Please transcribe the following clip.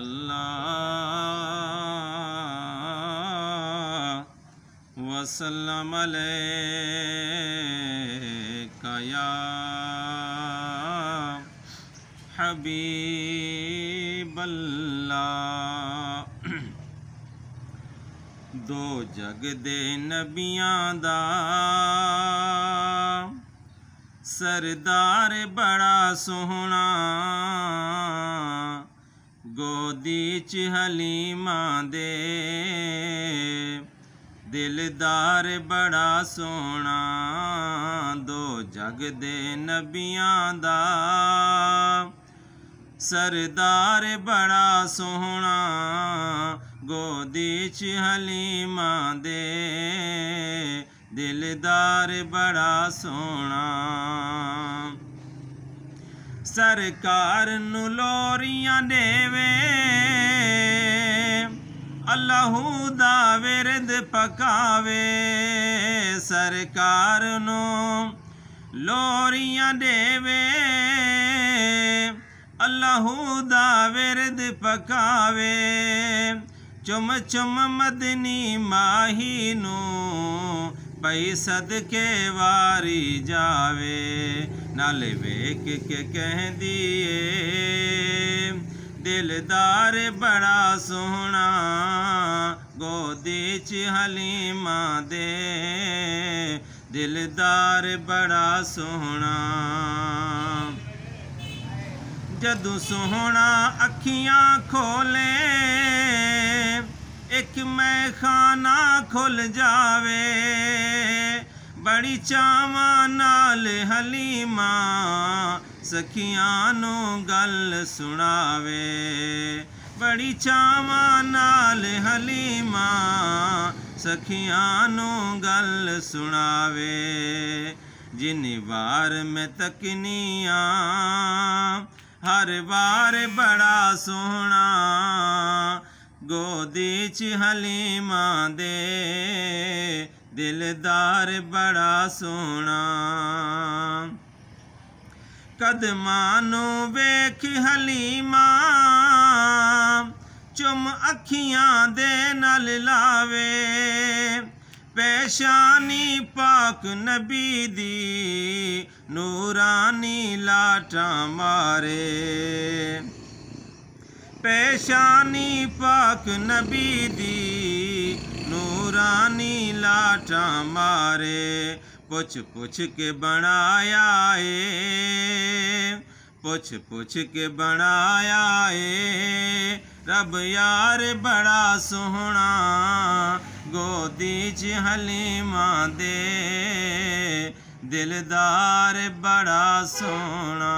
सल्लल्लाहु वसल्लम अलैका या हबीबल्लाह। दो जग दे नबियां दा सरदार बड़ा सोहना, गोदी च हलीमा दे दिलदार बड़ा सोहना। दो जग दे नबियां दा सरदार बड़ा सोहना, गोदी च हलीमा दे दिलदार बड़ा सोहना। सरकार नू लोरियां देवे अल्लाहू दा विरद पकावे। सरकार नू लोरियां देवे अल्लाहू दा विरद पकावे। चुम चुम मदनी माही नू पई सदके वारी जावे। नाल वेख के कहदी ए दिलदार बड़ा सोहना, गोदी च हलीमा दे दिलदार बड़ा सोहना। जदू सोहना अखियां खोले एक मैं खाना खुल जावे। बड़ी चावा नाल हलीमा सखियां नू गल सुनावे। बड़ी चावा नाल हलीमा सखियां नू गल सुनावे। जिन्नी बार मैं तकनिया हर बार बड़ा सोहना, गोदी च हलीमा दे दिलदार बड़ा सोहना। कदमां नू वेख हलीमा चुम अखियां दे नाल लावे। पेशानी पाक नबी दी नूरानी लाटा मारे। पेशानी पाक नबी दी नूरानी लाटा मारे। पुछ पुछ के बनाया ए, पुछ पुछ के बनाया ए रब यार बड़ा सोहना, गोदी च हलीमा दे दिलदार बड़ा सोहना।